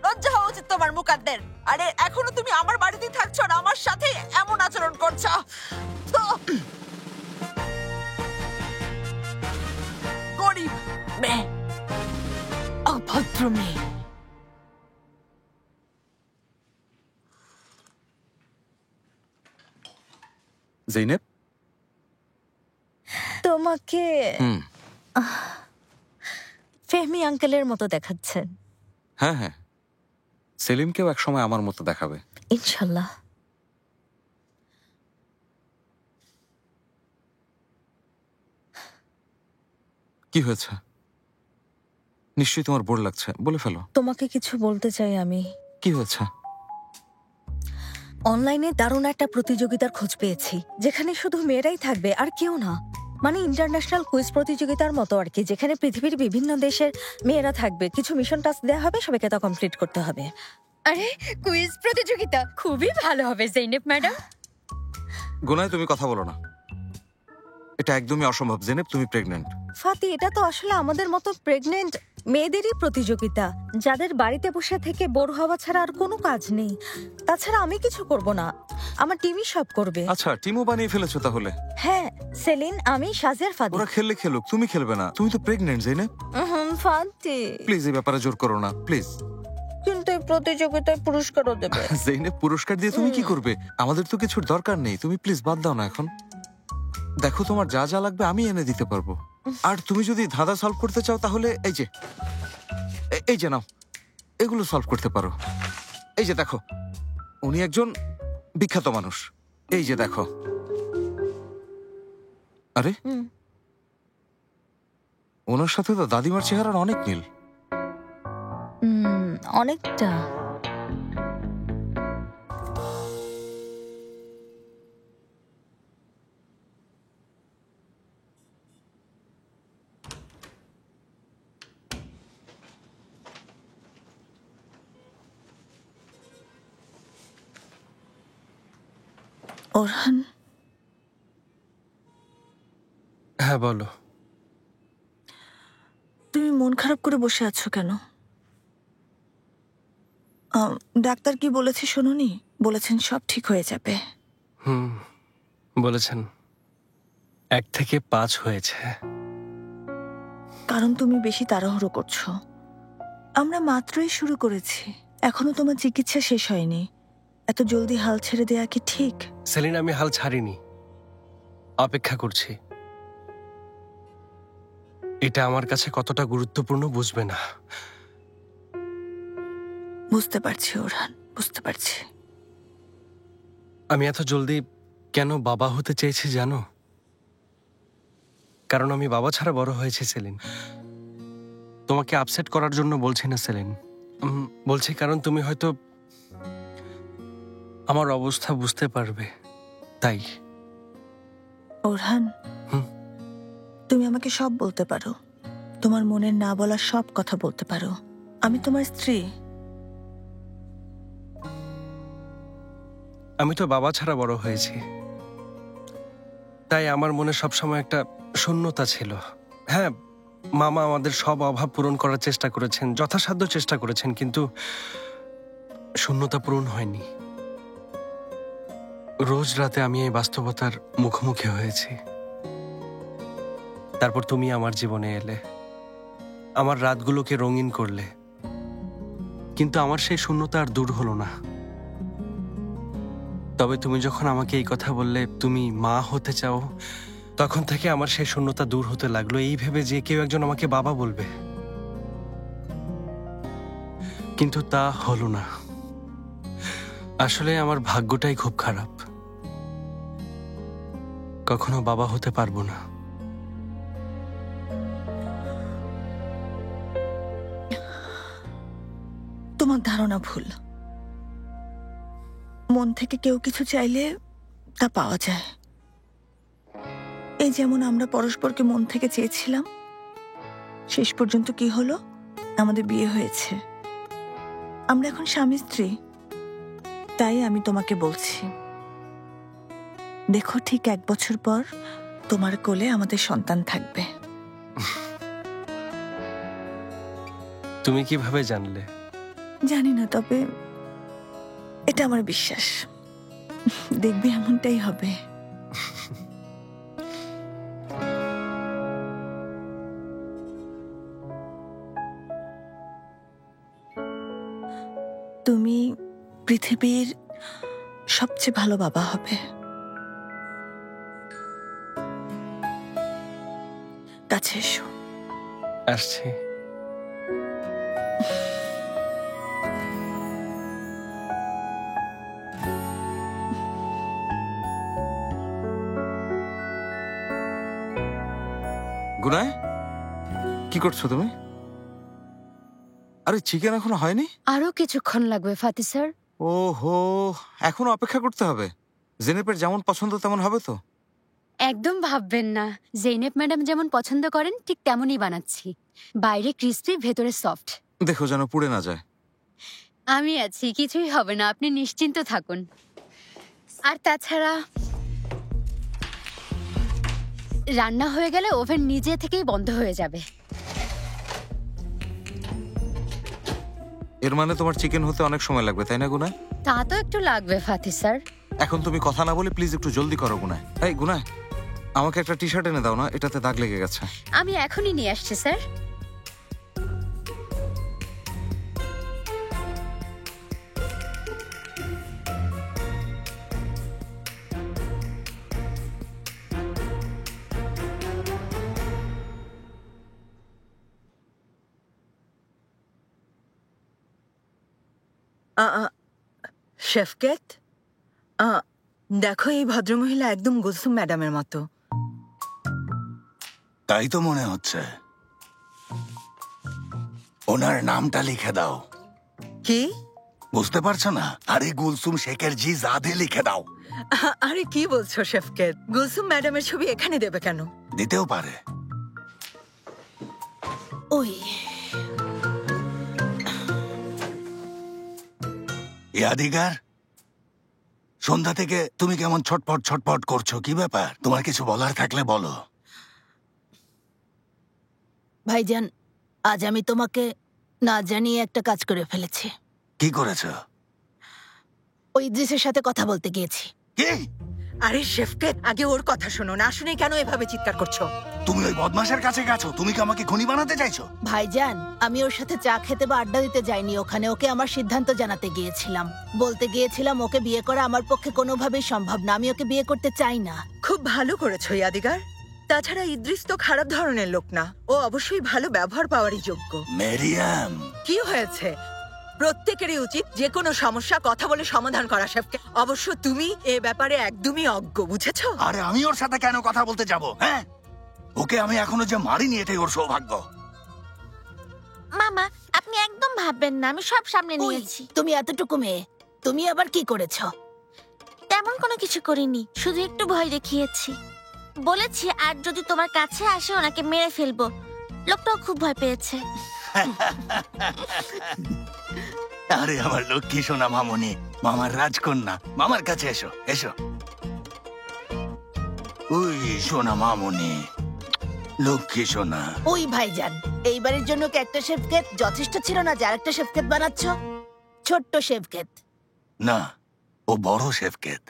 লজ্জা হওয়া উচিত তোমার মুকাদ্দের। আরে এখনো তুমি আমার বাড়িতেই থাকছো আর আমার সাথে এমন আচরণ করছো। গরিব মেয়ে, অভদ্র মেয়ে। জৈনেব, তোমাকে ফেহমি আঙ্কেলের মতো দেখাচ্ছে। হ্যাঁ হ্যাঁ, সেলিমকেও একসময় আমার মতো দেখাবে ইনশাল্লাহ। কি হয়েছে? নিশ্চয়ই তোমার বোর লাগছে, বলে ফেলো। তোমাকে কিছু বলতে চাই আমি। কি হয়েছে? অনলাইনে দারুণ একটা প্রতিযোগিতার খোঁজ পেয়েছি, যেখানে শুধু মেয়েরাই থাকবে আর কেউ না। মানে ইন্টারন্যাশনাল কুইজ প্রতিযোগিতার মতো আর কি, যেখানে পৃথিবীর বিভিন্ন দেশের মেয়েরা থাকবে। কিছু মিশন টাস্ক দেওয়া হবে, সবাইকে তা কমপ্লিট করতে হবে। আরে কুইজ প্রতিযোগিতা খুবই ভালো হবে জৈনেব ম্যাডাম। গোনায় তুমি কথা বলো না, এটা একদমই অসম্ভব। জেনেব, তুমি প্রেগন্যান্ট। ফাতি, এটা তো আসলে আমাদের মতো প্রেগনেন্ট মেয়েদেরই প্রতিযোগিতা, যাদের বাড়িতে বসে থেকে বোর হওয়া ছাড়া আর কোনো কাজ নেই। তাছাড়া আমি কিছু করব না, আমার টিমই সব করবে। আচ্ছা, টিমও বানিয়ে ফেলেছো তাহলে? হ্যাঁ, সেলিন, আমি, সাজিয়ার, ফাদি। ওরা খেললে খেলুক, তুমি খেলবে না, তুমি তো প্রেগন্যান্ট। জেনেব ফাতি, প্লিজ এই ব্যাপারে জোর করো না প্লিজ। কিন্তু এই প্রতিযোগিতায় পুরস্কারও দেবে। জেনেব, পুরস্কার দিয়ে তুমি কি করবে? আমাদের তো কিছুর দরকার নেই, তুমি প্লিজ বাদ দাও না এখন। দেখো, তোমার যা যা লাগবে আমি এনে দিতে পারবো। আর তুমি যদি ধাঁধা সলভ করতে চাও তাহলে এই যে নাও, এগুলো সলভ করতে পারো। এই যে দেখো, উনি একজন বিখ্যাত মানুষ। এই যে দেখো, আরে ওনার সাথে তো দাদিমার চেহারার অনেক মিল। অনেকটা। ওরহান, হ্যাঁ বলো। তুমি মন খারাপ করে বসে আছো কেন? ডাক্তার কি বলেছে শোনোনি? বলেছেন সব ঠিক হয়ে যাবে। বলেছেন। 1 থেকে 5 হয়েছে। কারণ তুমি বেশি তাড়াহুড়ো করছো। আমরা মাত্রই শুরু করেছি, এখনো তোমার চিকিৎসা শেষ হয়নি। এত জলদি হাল ছেড়ে দেয়া কি ঠিক? সেলিন, আমি হাল ছাড়িনি, অপেক্ষা করছি। এটা আমার কাছে কতটা গুরুত্বপূর্ণ বুঝবে না। বুঝতে পারছি ওরহান, বুঝতে পারছি। আমি এত জলদি কেন বাবা হতে চেয়েছি জানো? কারণ আমি বাবা ছাড়া বড় হয়েছি সেলিন। তোমাকে আপসেট করার জন্য বলছি না সেলিন, বলছি কারণ তুমি হয়তো আমার অবস্থা বুঝতে পারবে, তাই। ওরহান, তুমি আমাকে সব বলতে পারো, তোমার মনের না বলা সব কথা বলতে পারো। আমি তোমার স্ত্রী। আমি তো বাবা ছাড়া বড় হয়েছি, তাই আমার মনে সবসময় একটা শূন্যতা ছিল। হ্যাঁ, মামা আমাদের সব অভাব পূরণ করার চেষ্টা করেছেন, যথাসাধ্য চেষ্টা করেছেন, কিন্তু শূন্যতা পূরণ হয়নি। রোজ রাতে আমি এই বাস্তবতার মুখোমুখি হয়েছি। তারপর তুমি আমার জীবনে এলে, আমার রাতগুলোকে রঙিন করলে, কিন্তু আমার সেই শূন্যতা আর দূর হলো না। তবে তুমি যখন আমাকে এই কথা বললে তুমি মা হতে চাও, তখন থেকে আমার সেই শূন্যতা দূর হতে লাগলো, এই ভেবে যে কেউ একজন আমাকে বাবা বলবে। কিন্তু তা হলো না। আসলে আমার ভাগ্যটাই খুব খারাপ, কখনো বাবা হতে পারবো না। তোমার ধারণা ভুল। মন থেকে কেউ কিছু চাইলে তা পাওয়া যায়। এই যেমন আমরা পরস্পরকে মন থেকে চেয়েছিলাম, শেষ পর্যন্ত কি হলো? আমাদের বিয়ে হয়েছে, আমরা এখন স্বামী স্ত্রী। তাই আমি তোমাকে বলছি, দেখো ঠিক 1 বছর পর তোমার কোলে আমাদের সন্তান থাকবে। তুমি কিভাবে জানলে? জানি না, তবে এটা আমার বিশ্বাস। দেখবে এমনটাই হবে। তুমি পৃথিবীর সবচেয়ে ভালো বাবা হবে। কাছে এসো। আসছি। গুনায়, কি করছো তুমি? আরে চিকেন এখনো হয়নি? আরো কিছুক্ষণ লাগবে ফাতি স্যার। ওহো, এখনো অপেক্ষা করতে হবে? জেনেপের যেমন পছন্দ তেমন হবে তো? একদম ভাববেন না, জেনেব ম্যাডাম যেমন পছন্দ করেন ঠিক তেমনই বানাচ্ছি। বাইরে ক্রিস্পি, ভেতরে সফট। দেখো যেন পুড়ে না যায়। আমি আছি, কিছুই হবে না, আপনি নিশ্চিন্ত থাকুন। আর তাছাড়া রান্না হয়ে গেলে ওভেন নিজে থেকেই বন্ধ হয়ে যাবে। এর মানে তোমার চিকেন হতে অনেক সময় লাগবে, তাই না গুনায়? তা তো একটু লাগবে ফাতি স্যার। এখন তুমি কথা না বলে প্লিজ একটু জলদি করো গুনায়। এই গুনায়, আমাকে একটা টি শার্ট এনে দাও না, এটাতে দাগ লেগে গেছে। আমি এখনই নিয়ে আসছি স্যার। শেফকেট, দেখো এই ভদ্রমহিলা একদম গুলসুম ম্যাডামের মতো। তাই তো মনে হচ্ছে। ওনার নামটা লিখে দাও। কি বুঝতে পারছো না? আরে গুলসুম শেখের জি জাদে লিখে দাও। আরে কি বলছো শেফকেট? গুলসুম ম্যাডামের ছবি এখানে দেবে কেন? দিতেও পারে। ওই ইয়াদিগার, সন্ধ্যা থেকে তুমি কেমন ছটপট ছটপট করছো, কি ব্যাপার? তোমার কিছু বলার থাকলে বলো। ভাইজান, আজ আমি তোমাকে না জানিয়ে একটা কাজ করে ফেলেছি। কি করেছো? ওই ইদ্রিসের সাথে কথা বলতে গিয়েছি। কি? আরে শেফকে, আগে ওর কথা শোনো, না শুনে কেন এভাবে চিৎকার করছো? তুমি ওই বদমাশের কাছে গেছো, তুমি কি আমাকে খুনি বানাতে চাইছো? ভাইজান, আমি ওর সাথে চা খেতে বা আড্ডা দিতে যাইনি, ওখানে ওকে আমার সিদ্ধান্ত জানাতে গিয়েছিলাম। বলতে গিয়েছিলাম ওকে বিয়ে করা আমার পক্ষে কোনোভাবেই সম্ভব না, আমি ওকে বিয়ে করতে চাই না। খুব ভালো করেছো ইয়াদিগার। তাছাড়া ইদ্রিস তো খারাপ ধরনের লোক না, ও অবশ্যই ভালো ব্যবহার পাওয়ারই যোগ্য। মেরিয়াম, কি হয়েছে? প্রত্যেকেরই উচিত যে কোনো সমস্যা কথা বলে সমাধান করা শেফকে। অবশ্য তুমি এ ব্যাপারে একদমই অজ্ঞ, বুঝেছো? আরে আমি ওর সাথে কেন কথা বলতে যাব? হ্যাঁ, ওকে আমি এখনো যে মারিনি এটাই ওর সৌভাগ্য। মামা, আপনি একদম ভাববেন না, আমি সব সামনে নিয়েছি। তুমি এতটুকু মেয়ে, তুমি আবার কি করেছো? তেমন কোনো কিছু করিনি, শুধু একটু ভয় দেখিয়েছি। বলেছি আর যদি তোমার কাছে আসে ওনাকে মেরে ফেলবো। লোকটাও খুব ভয় পেয়েছে। আরে আমার লক্ষ্মী সোনা মামনি, মামার রাজকন্যা, মামার কাছে এসো এসো। ওই সোনা মামনি, লক্ষ্মী সোনা। ওই ভাইজান, এইবারের জন্য কি একটা শেফকেত যথেষ্ট ছিল না যে আরেকটা শেফকেত বানাচ্ছ? ছোট্ট শেফকেত না, ও বড় শেফকেত।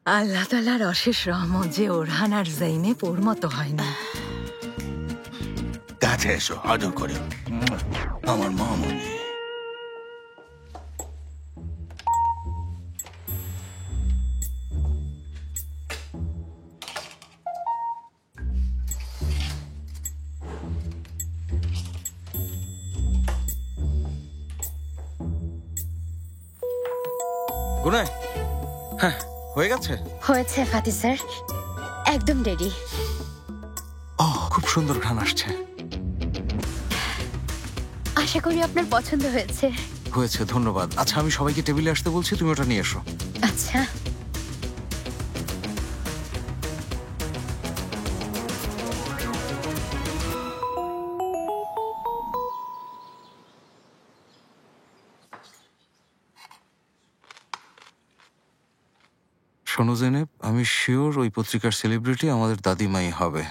আল্লাহ তাআলার অশেষ রহমত যে ওরহান আর জাইনেব ওর মতো হয় না। কাছে এসো, আদর করে। আমার মামনি। গুনায়, হ্যাঁ হয়ে গেছে? হয়েছে ফাতি স্যার, একদম রেডি। ও, খুব সুন্দর ঘ্রাণ আসছে। আশা করি আপনার পছন্দ হয়েছে। হয়েছে, ধন্যবাদ। আচ্ছা, আমি সবাইকে টেবিলে আসতে বলছি, তুমি ওটা নিয়ে এসো। আচ্ছা। শোনো জেনেব, আমি শিওর ওই পত্রিকার সেলিব্রিটি আমাদের দাদিমাই হবে।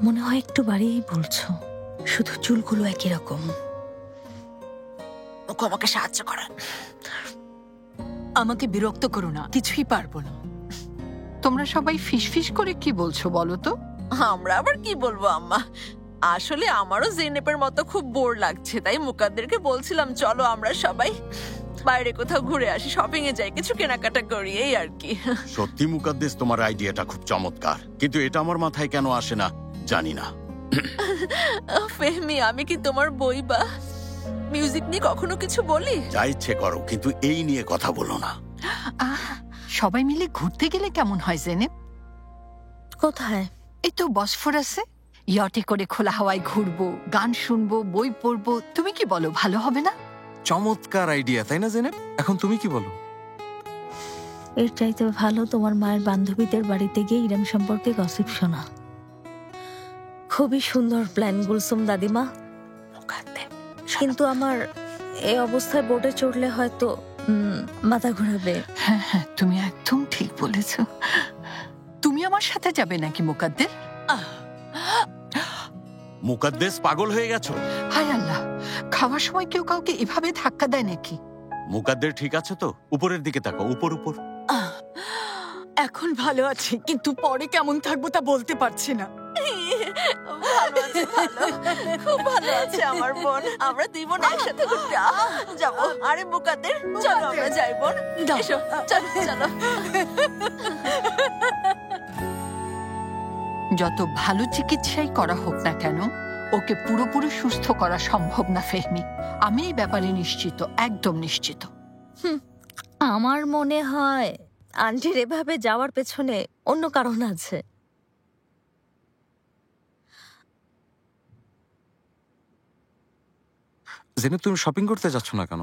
মনে হয় একটু বাড়িয়েই বলছো, শুধু চুলগুলো একই রকম। ওকে আমাকে সাহায্য করেন। আমাকে বিরক্ত করো না, কিছুই পারবো না। তোমরা সবাই ফিসফিস করে কি বলছো বলো তো? আমরা আবার কি বলবো আম্মা, আসলে আমারও জেনেপের মতো খুব বোর লাগছে, তাই মুকাদ্দেরকে বলছিলাম চলো আমরা সবাই বাইরে কোথাও ঘুরে আসি, শপিং এ যাই, কিছু কেনাকাটা করি, এই আর কি। সত্যি মুকাদ্দেস, তোমার আইডিয়াটা খুব চমৎকার, কিন্তু এটা আমার মাথায় কেন আসে না জানি না। ফেহমি, আমি কি তোমার বই বা মিউজিক নিয়ে কখনো কিছু বলি? যা ইচ্ছে করো, কিন্তু এই নিয়ে কথা বলো না। সবাই মিলে ঘুরতে গেলে কেমন হয় জেনেব? কোথায়? এই তো বসফোরাসে ইয়টে করে খোলা হাওয়ায় ঘুরবো, গান শুনবো, বই পড়বো। তুমি কি বলো, ভালো হবে না? চমৎকার আইডিয়া, তাই না জেনেব? এখন তুমি কি বলো? এর চাইতে ভালো তোমার মায়ের বান্ধবীদের বাড়িতে গিয়ে ইরাম সম্পর্কে গসিপ শোনা। খুবই সুন্দর প্ল্যান গুলসুম দাদিমা, কিন্তু আমার এই অবস্থায় বোটে চড়লে হয়তো মাথা ঘোরাবে। হ্যাঁ হ্যাঁ, তুমি একদম ঠিক বলেছ। তুমি আমার সাথে যাবে নাকি মুকাদ্দের? মুকাদ্দেস, পাগল হয়ে গেছো? হায় আল্লাহ, খাওয়ার সময় কেউ কাউকে এভাবে ধাক্কা দেয় নাকি? মুকাদ্দের ঠিক আছে তো? উপরের দিকে তাকো, উপর উপর। এখন ভালো আছি, কিন্তু পরে কেমন থাকবো তা বলতে পারছি না। ভালো আছে, ভালো, খুব ভালো আছে আমার বোন। আমরা দুই বোন একসাথে ঘুরতে যাবো। আরে মুকাদ্দের, চলো আমরা যাই বোন, এসো, চলো চলো। যত ভালো চিকিৎসাই করা হোক না কেন, ওকে পুরোপুরি সুস্থ করা সম্ভব না ফেহমি। আমি এই ব্যাপারে নিশ্চিত, একদম নিশ্চিত। আমার মনে হয় আন্টির এভাবে যাওয়ার পেছনে অন্য কারণ আছে। জেনেব, তুমি শপিং করতে যাচ্ছ না কেন?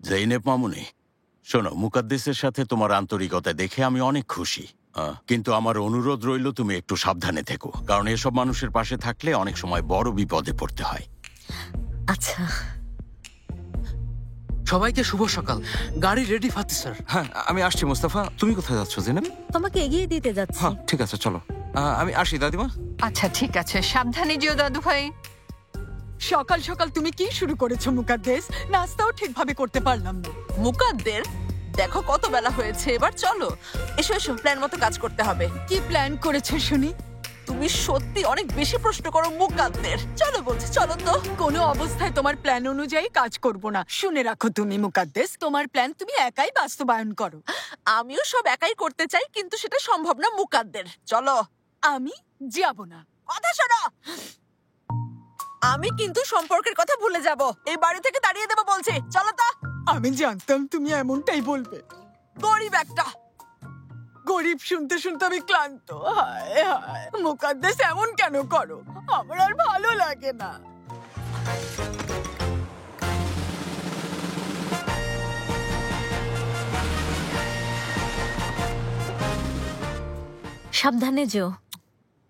জেনেব মামুনি, শোনো, মুকাদ্দেসের সাথে তোমার আন্তরিকতা দেখে আমি অনেক খুশি, কিন্তু আমার অনুরোধ রইল তুমি একটু সাবধানে থেকো, কারণ এসব মানুষের পাশে থাকলে অনেক সময় বড় বিপদে পড়তে হয়। আচ্ছা, সবাইকে শুভ সকাল। গাড়ি রেডি ফাতি স্যার। হ্যাঁ, আমি আসছি। মোস্তাফা, তুমি কোথায় যাচ্ছ জেনেব? তোমাকে এগিয়ে দিতে যাচ্ছি। হ্যাঁ ঠিক আছে, চলো। আমি আসি দাদিমা। আচ্ছা ঠিক আছে, সাবধানে যেও দাদু ভাই। সকাল সকাল তুমি কি শুরু করেছো মুকাদ্দেস? নাস্তাও ঠিকভাবে করতে পারলাম না। মুকাদ্দের, দেখো কত বেলা হয়েছে, এবার চলো। এসো এসো, প্ল্যান মতো কাজ করতে হবে। কি প্ল্যান করেছো শুনি? তুমি সত্যি অনেক বেশি প্রশ্ন করো মুকাদ্দের। চলো বলছি, চলো তো। কোনো অবস্থায় তোমার প্ল্যান অনুযায়ী কাজ করব না। শুনে রাখো তুমি মুকাদ্দেস, তোমার প্ল্যান তুমি একাই বাস্তবায়ন করো। আমিও সব একাই করতে চাই, কিন্তু সেটা সম্ভব না মুকাদ্দের। চলো। আমি যাব না। কথা শোনো, আমি কিন্তু সম্পর্কের কথা ভুলে যাব। এই বাড়ি থেকে তাড়িয়ে দেবো বলছি। চলো তো। আমি জানতাম তুমি এমনটাই বলবে। গরিব একটা। গরিব শুনতে শুনতে আমি ক্লান্ত। হায় হায়, মুকাদ্দেস এমন কেন করো? আমার আর ভালো লাগে না। সাবধানে যেও।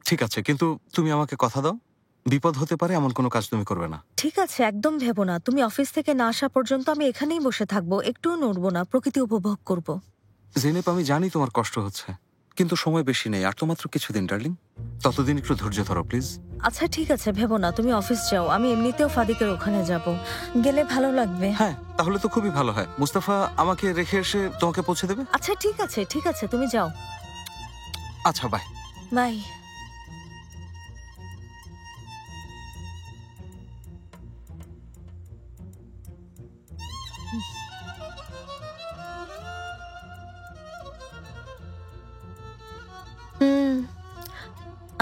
ঠিক আছে, কিন্তু তুমি আমাকে কথা দাও, বিপদ হতে পারে এমন কোনো কাজ তুমি করবে না। ঠিক আছে, একদম ভেবো না। তুমি অফিস থেকে না আসা পর্যন্ত আমি এখানেই বসে থাকবো, একটুও নড়বো না, প্রকৃতি উপভোগ করব। জেনেব, আমি জানি তোমার কষ্ট হচ্ছে, কিন্তু সময় বেশি নেই, আর তো মাত্র কিছুদিন ডার্লিং। ততদিন একটু ধৈর্য ধরো প্লিজ। আচ্ছা ঠিক আছে, ভেবো না, তুমি অফিস যাও। আমি এমনিতেও ফাদিকের ওখানে যাব, গেলে ভালো লাগবে। হ্যাঁ, তাহলে তো খুবই ভালো হয়। মুস্তাফা আমাকে রেখে এসে তোমাকে পৌঁছে দেবে। আচ্ছা ঠিক আছে, ঠিক আছে, তুমি যাও। আচ্ছা, বাই বাই।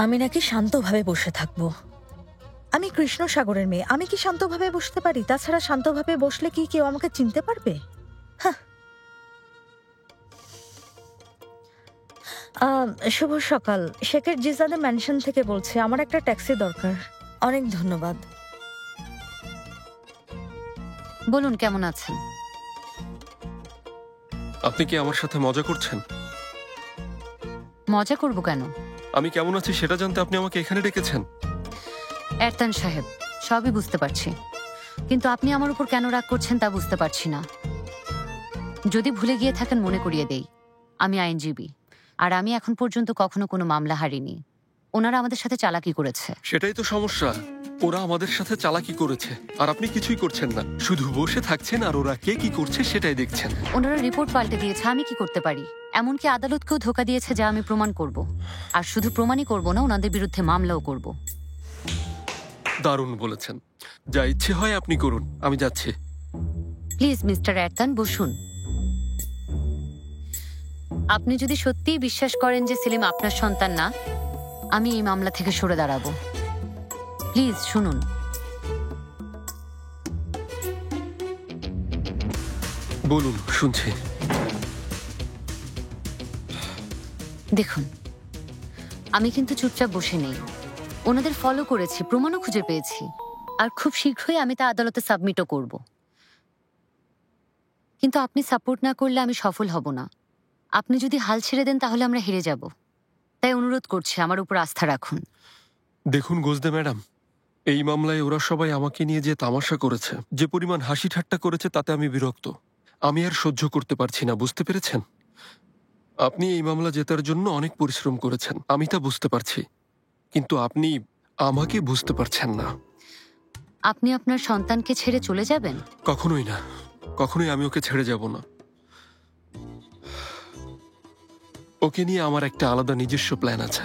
আমি নাকি শান্তভাবে বসে থাকবো। আমি কৃষ্ণ সাগরের মেয়ে, আমি কি শান্তভাবে বসতে পারি? তাছাড়া শান্তভাবে বসলে কি কেউ আমাকে চিনতে পারবে? শুভ সকাল, শেখের জিজাদে ম্যানশন থেকে বলছে। আমার একটা ট্যাক্সি দরকার। অনেক ধন্যবাদ। বলুন, কেমন আছেন? আপনি কি আমার সাথে মজা করছেন? মজা করব কেন? আমি কেমন আছি সেটা জানতে আপনি আমাকে এখানে ডেকেছেন? এরতান সাহেব, সবই বুঝতে পারছি, কিন্তু আপনি আমার উপর কেন রাগ করছেন তা বুঝতে পারছি না। যদি ভুলে গিয়ে থাকেন মনে করিয়ে দেই, আমি আইনজীবী, আর আমি এখন পর্যন্ত কখনো কোনো মামলা হারিনি। ওনারা আমাদের সাথে চালাকি করেছে। সেটাই তো সমস্যা, ওরা আমাদের সাথে চালাকি করেছে আর আপনি কিছুই করছেন না, শুধু বসে থাকছেন আর ওরা কে কি করছে সেটাই দেখছেন। ওনারা রিপোর্ট পাল্টে দিয়েছে, আমি কি করতে পারি? এমনকি আদালতকেও ধোকা দিয়েছে, যা আমি প্রমাণ করব। আর শুধু প্রমাণই করব না, ওনাদের বিরুদ্ধে মামলাও করব। দারুণ বলেছেন, যা ইচ্ছে হয় আপনি করুন, আমি যাচ্ছি। প্লিজ মিস্টার এরতান, বসুন। আপনি যদি সত্যিই বিশ্বাস করেন যে সেলিম আপনার সন্তান না, আমি এই মামলা থেকে সরে দাঁড়াবো। প্লিজ শুনুন। বলুন, শুনছি। দেখুন, আমি কিন্তু চুপচাপ বসে নেই। ওনাদের ফলো করেছি, প্রমাণও খুঁজে পেয়েছি, আর খুব শীঘ্রই আমি তা আদালতে সাবমিটও করব। কিন্তু আপনি সাপোর্ট না করলে আমি সফল হব না। আপনি যদি হাল ছেড়ে দেন তাহলে আমরা হেরে যাব। তাই অনুরোধ করছি, আমার উপর আস্থা রাখুন। দেখুন গোজদে ম্যাডাম, এই মামলায় ওরা সবাই আমাকে নিয়ে যে তামাশা করেছে, যে পরিমাণ হাসি ঠাট্টা করেছে, তাতে আমি বিরক্ত। আমি আর সহ্য করতে পারছি না, বুঝতে পেরেছেন? আপনি এই মামলা জেতার জন্য অনেক পরিশ্রম করেছেন, আমি তা বুঝতে পারছি, কিন্তু আপনি আমাকে বুঝতে পারছেন না। আপনি আপনার সন্তানকে ছেড়ে চলে যাবেন? কখনোই না, কখনোই আমি ওকে ছেড়ে যাব না। ওকে নিয়ে আমার একটা আলাদা নিজস্ব প্ল্যান আছে।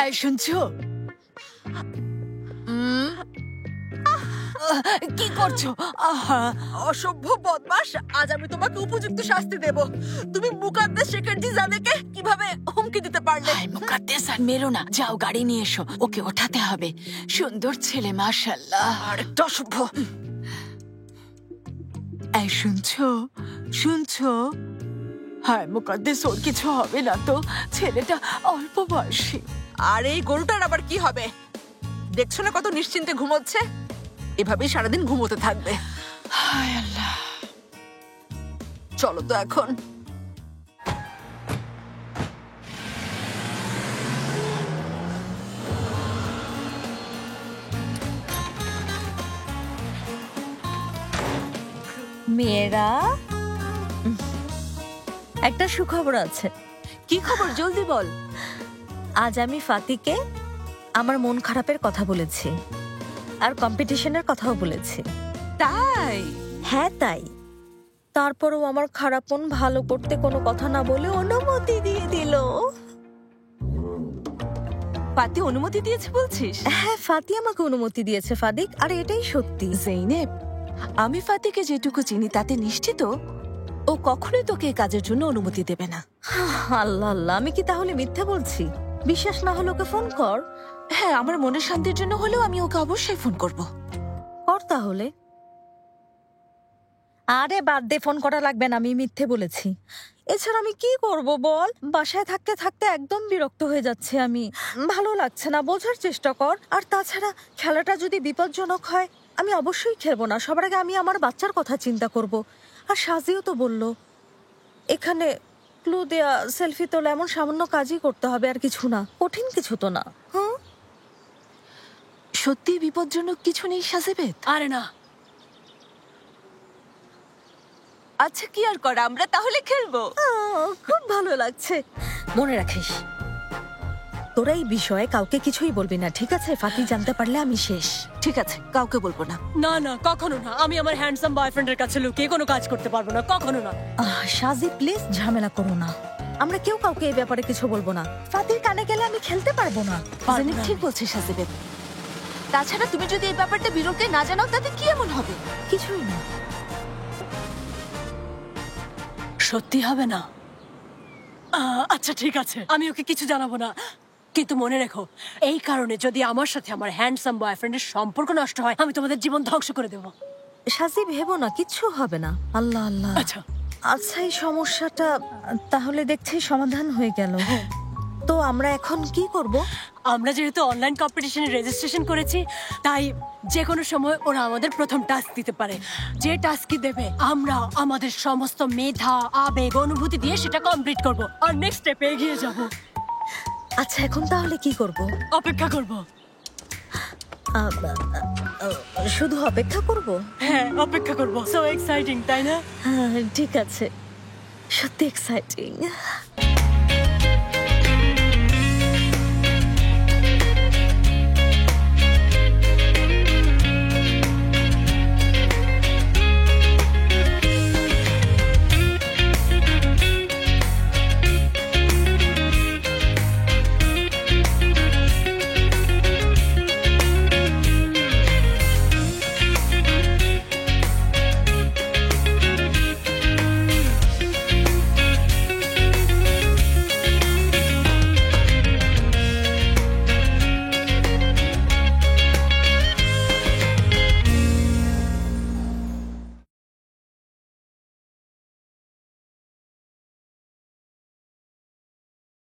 এই শুনছো? কি করছো? অসভ্য বদমাশ, আজ আমি তোমাকে উপযুক্ত শাস্তি দেব। তুমি মুকাদ্দেস শেখের জিজাদেকে কিভাবে হুমকি দিতে পারলে? মুকাদ্দেস আর মেরো না, যাও গাড়ি নিয়ে এসো, ওকে ওঠাতে হবে। সুন্দর ছেলে, মাশাআল্লাহ। আর একটা অসভ্য। এই শুনছো? শুনছো? হায় মুকাদ্দেস, ওর কিছু হবে না তো? ছেলেটা অল্প বয়সী। আর এই গরুটার আবার কি হবে? দেখছো না কত নিশ্চিন্তে ঘুমোচ্ছে? এভাবেই সারাদিন ঘুমোতে থাকবে। হায় আল্লাহ। চলো তো এখন। মেয়েরা একটা সুখবর আছে। কি খবর, জলদি বল। আজ আমি ফাতিকে আমার মন খারাপের কথা বলেছি, আর কম্পিটিশনের কথাও বলেছি। তাই? হ্যাঁ তাই। তারপরেও আমার খারাপ মন ভালো করতে কোনো কথা না বলে অনুমতি দিয়ে দিল। ফাতি অনুমতি দিয়েছে বলছিস? হ্যাঁ, ফাতি আমাকে অনুমতি দিয়েছে ফাদিক, আর এটাই সত্যি। জেইনেব, আমি ফাতিকে যেটুকু চিনি তাতে নিশ্চিত ও কখনোই তোকে এই কাজের জন্য অনুমতি দেবে না। আল্লাহ আল্লাহ, আমি কি তাহলে মিথ্যে বলছি? বিশ্বাস না হলে ওকে ফোন কর। হ্যাঁ, আমার মনের শান্তির জন্য হলেও আমি ওকে অবশ্যই ফোন করব। কর তাহলে। আরে বাদ দে, ফোন করা লাগবে না, আমি মিথ্যে বলেছি। এছাড়া আমি কি করব বল? বাসায় থাকতে থাকতে একদম বিরক্ত হয়ে যাচ্ছে আমি। ভালো লাগছে না, বোঝার চেষ্টা কর। আর তাছাড়া খেলাটা যদি বিপজ্জনক হয় আমি অবশ্যই খেলবো না। সবার আগে আমি আমার বাচ্চার কথা চিন্তা করব। আর সাজিও তো বলল এখানে ক্লু দেয়া, সেলফি তোলা, এমন সামান্য কাজই করতে হবে, আর কিছু না। কঠিন কিছু তো না। সত্যি বিপজ্জনক কিছু নেই সাজেবেদ? আরে না। আচ্ছা, কি আর করা, আমরা তাহলে খেলবো। খুব ভালো লাগছে। মনে রাখিস, তোরা এই বিষয়ে কাউকে কিছুই বলবি না, ঠিক আছে? ফাতি জানতে পারলে আমি শেষ। ঠিক আছে, কাউকে বলবো না। না না, কখনো না। আমি আমার হ্যান্ডসাম বয়ফ্রেন্ডের কাছে লুকিয়ে কোনো কাজ করতে পারবো না, কখনো না। সাজি প্লিজ ঝামেলা করো না। আমরা কেউ কাউকে এই ব্যাপারে কিছু বলবো না। ফাতির কানে গেলে আমি খেলতে পারবো না। জেনিব ঠিক বলছে সাজেবেদ। তাছাড়া তুমি যদি এই ব্যাপারটা বিরোকে না জানাও তাতে কি এমন হবে? কিছুই না। সত্যি হবে না? আচ্ছা ঠিক আছে, আমি ওকে কিছু জানাবো না। কিন্তু মনে রেখো, এই কারণে যদি আমার সাথে আমার হ্যান্ডসাম বয়ফ্রেন্ডের সম্পর্ক নষ্ট হয়, আমি তোমাদের জীবন ধ্বংস করে দেবো। সাজি ভেবো না, কিচ্ছু হবে না। আল্লাহ আল্লাহ। আচ্ছা আচ্ছা, এই সমস্যাটা তাহলে দেখছি সমাধান হয়ে গেল। তো আমরা এখন কি করব? আমরা যেহেতু অনলাইন কম্পিটিশনে রেজিস্ট্রেশন করেছি, তাই যে কোনো সময় ওরা আমাদের প্রথম টাস্ক দিতে পারে। যে টাস্কই দেবে আমরা আমাদের সমস্ত মেধা, আবেগ, অনুভূতি দিয়ে সেটা কমপ্লিট করব, আর নেক্সট স্টেপে এগিয়ে যাব। আচ্ছা, এখন তাহলে কি করব? অপেক্ষা করব। শুধু অপেক্ষা করব? হ্যাঁ, অপেক্ষা করব। সো এক্সাইটিং, তাই না? ঠিক আছে, সত্যি এক্সাইটিং।